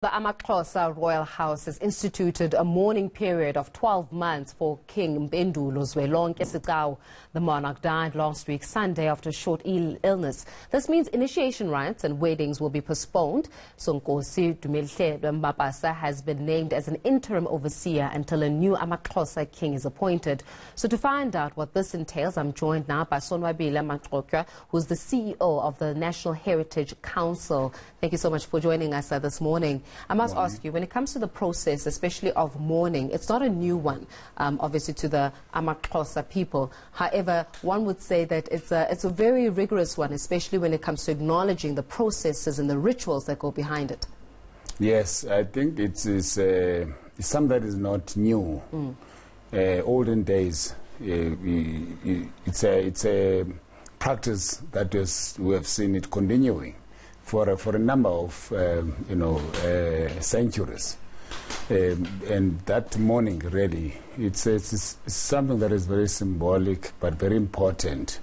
The AmaXhosa royal house has instituted a mourning period of 12 months for King Mpendulo Zwelonke Sigcawu. The monarch died last week Sunday after a short illness. This means initiation rites and weddings will be postponed. Sonkosi Mapasa has been named as an interim overseer until a new AmaXhosa king is appointed. So to find out what this entails, I'm joined now by Sonwabile Maxokya, who's the CEO of the National Heritage Council. Thank you so much for joining us this morning. I must ask you, when it comes to the process, especially of mourning, it's not a new one, obviously, to the AmaXhosa people. However, one would say that it's a very rigorous one, especially when it comes to acknowledging the processes and the rituals that go behind it. Yes, I think it's something that is not new. Olden days, it's a practice that we have seen it continuing for a number of centuries, and that mourning really it's something that is very symbolic but very important.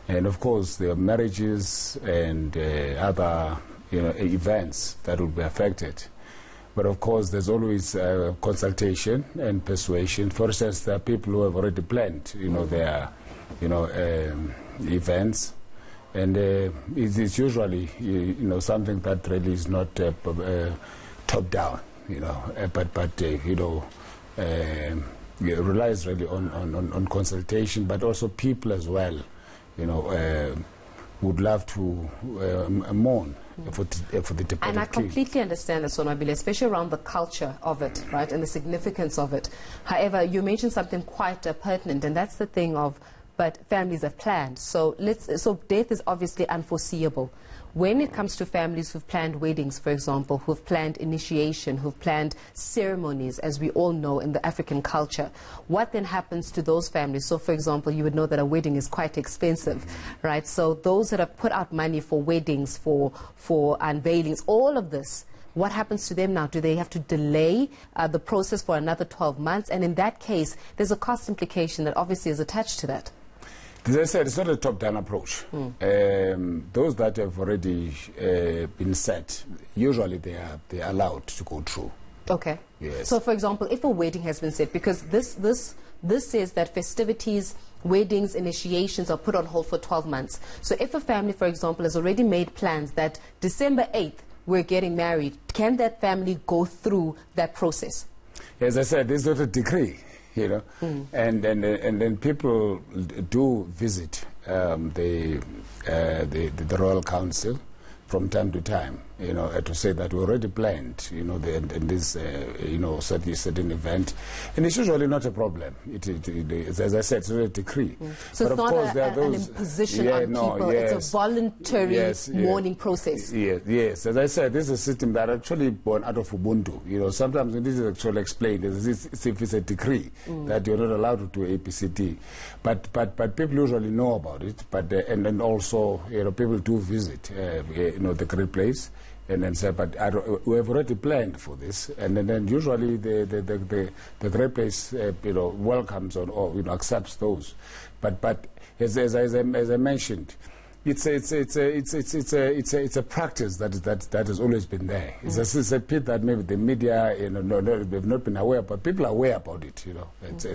And of course there are marriages and other events that will be affected, but of course there's always consultation and persuasion. For instance, there are people who have already planned their events. And it's usually, something that really is not top down, but relies really on consultation, but also people as well, would love to mourn for the departed And I king. completely understand that, Sonwabile, especially around the culture of it, right, and the significance of it. However, you mentioned something quite pertinent, and that's the thing of, but families have planned. So death is obviously unforeseeable. When it comes to families who've planned weddings, for example, who've planned initiation, who've planned ceremonies, as we all know in the African culture, what then happens to those families? So, for example, you would know that a wedding is quite expensive, right? So those that have put out money for weddings, for unveilings, all of this, what happens to them now? Do they have to delay the process for another 12 months? And in that case, there's a cost implication that obviously is attached to that. As I said, it's not a top-down approach. Those that have already been set, usually they are allowed to go through. Okay. Yes. So, for example, if a wedding has been set, because this says that festivities, weddings, initiations are put on hold for 12 months. So if a family, for example, has already made plans that December 8th we're getting married, can that family go through that process? As I said, this is not a decree. And then people do visit the Royal Council from time to time, to say that we already planned, this, certain event, and it's usually not a problem. As I said, it's not a decree. So but it's not course, an imposition on people. Yes, it's a voluntary mourning process. Yes. As I said, this is a system that actually born out of Ubuntu. Sometimes this is actually explained as if it's a decree that you're not allowed to do APCT, but people usually know about it. But and then also, people do visit. The great place, and then say, but we have already planned for this, and then usually the great place, welcomes or accepts those, but as I mentioned, it's a practice that has always been there. It's a pit that maybe the media they've not been aware, but people are aware about it.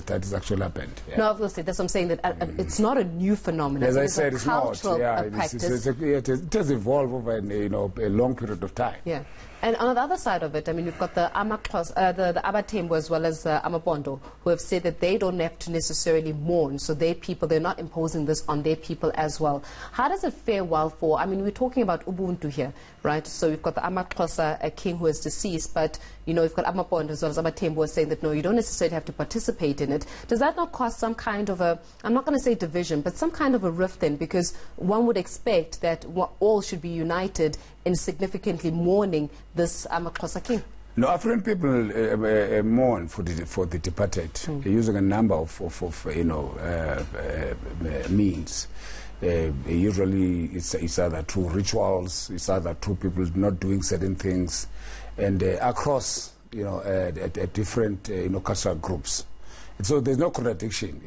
That has actually happened. Yeah. No, obviously that's what I'm saying, that it's not a new phenomenon. As I said, it's not. Practice. It has evolved over a long period of time. Yeah. And on the other side of it, I mean, you've got the AmaXhosa, the Abatembu as well as Amapondo, who have said that they don't have to necessarily mourn. So their people, they're not imposing this on their people as well. How does it fare well for, I mean, we're talking about Ubuntu here, right? So we've got the AmaXhosa, a king who is deceased, but, we've got Amapondo as well as Abatembu who are saying that, no, you don't necessarily have to participate in it. Does that not cause some kind of a, I'm not going to say division, but some kind of a rift then? Because one would expect that all should be united in significantly mourning this AmaXhosa king. No, African people mourn for the departed, using a number of means. Usually it's either through rituals, it's either through people not doing certain things, and across different cultural groups. So there's no contradiction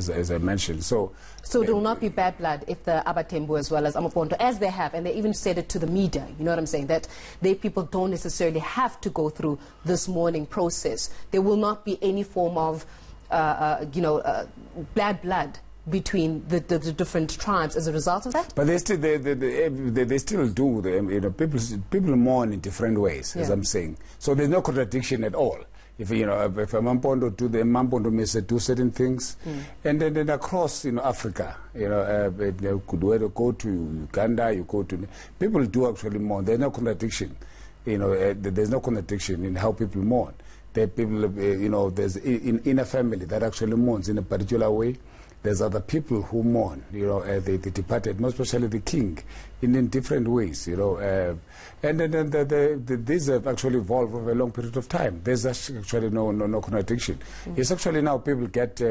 as I mentioned. So there will not be bad blood if the Abatembu as well as Amaponto, as they have, and they even said it to the media, you know what I'm saying, that they people don't necessarily have to go through this mourning process. There will not be any form of, bad blood between the different tribes as a result of that? But they still do. People mourn in different ways, as I'm saying. So there's no contradiction at all. If a Mampondo do, the Mampondo may do certain things, and then across Africa, you could go to Uganda, you go to people do actually mourn. There's no contradiction. There's no contradiction in how people mourn. People, there's in a family that actually mourns in a particular way. There's other people who mourn, they departed, most especially the king, in different ways, and then these have actually evolved over a long period of time. There's actually no contradiction. It's actually now people get,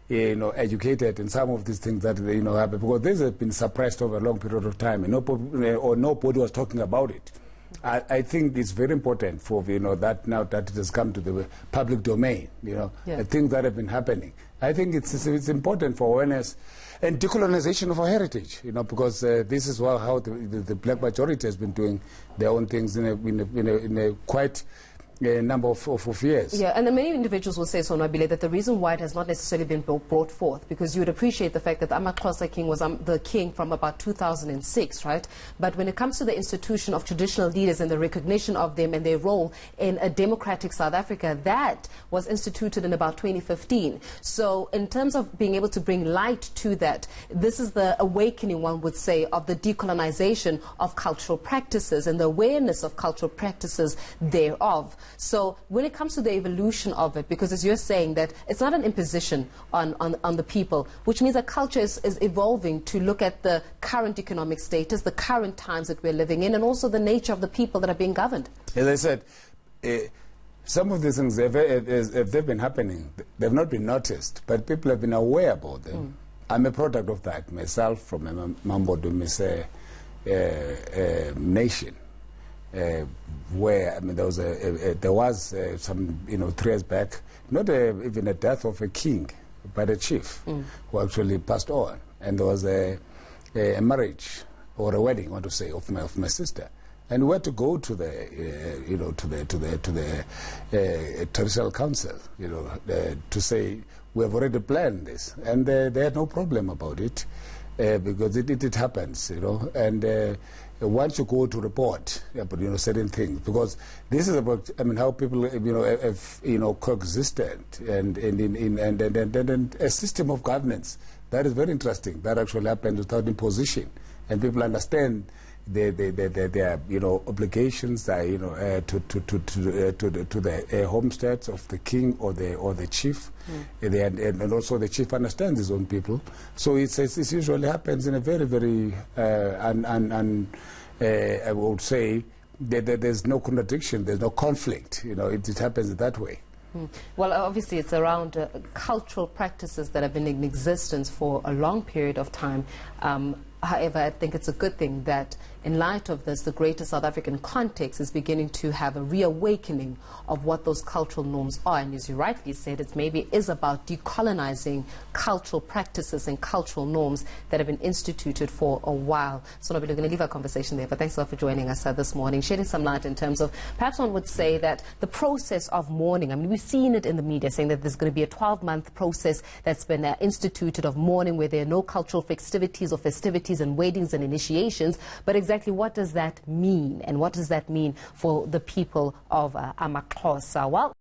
educated in some of these things that happen, because this has been suppressed over a long period of time, and nobody was talking about it. I think it's very important for that now that it has come to the public domain, the things that have been happening. I think it's important for awareness and decolonization of our heritage, because this is how the black majority has been doing their own things in a quite a number of years. Yeah, and many individuals will say, Sonwabile, that the reason why it has not necessarily been brought forth, because you would appreciate the fact that the AmaXhosa king was the king from about 2006, right? But when it comes to the institution of traditional leaders and the recognition of them and their role in a democratic South Africa, that was instituted in about 2015. So in terms of being able to bring light to that, this is the awakening, one would say, of the decolonization of cultural practices and the awareness of cultural practices thereof. So when it comes to the evolution of it, because as you're saying that it's not an imposition on the people, which means that culture is evolving to look at the current economic status, the current times that we're living in, and also the nature of the people that are being governed. As I said, some of these things, if they've been happening, they've not been noticed, but people have been aware about them. I'm a product of that myself, from a Mambodo nation. Where there was some 3 years back, not even a death of a king, but a chief who actually passed on, and there was a marriage or a wedding, I want to say, of my sister, and we had to go to the traditional council, to say we have already planned this, and they had no problem about it, because it happens, and. Once you go to report about certain things, because this is about how people have coexisted and a system of governance that is very interesting, that actually happens without imposition, and people understand their obligations to the homesteads of the king or the chief, and also the chief understands his own people. So it usually happens in a very, very I would say that there's no contradiction, there's no conflict. It happens that way. Well, obviously it's around cultural practices that have been in existence for a long period of time. However, I think it's a good thing that in light of this, the greater South African context is beginning to have a reawakening of what those cultural norms are. And as you rightly said, it maybe is about decolonizing cultural practices and cultural norms that have been instituted for a while. So we're going to leave our conversation there, but thanks a lot for joining us this morning, shedding some light in terms of, perhaps one would say that the process of mourning, we've seen it in the media saying that there's going to be a 12-month process that's been instituted of mourning, where there are no cultural festivities and weddings and initiations, but exactly what does that mean, and what does that mean for the people of AmaXhosa? Well,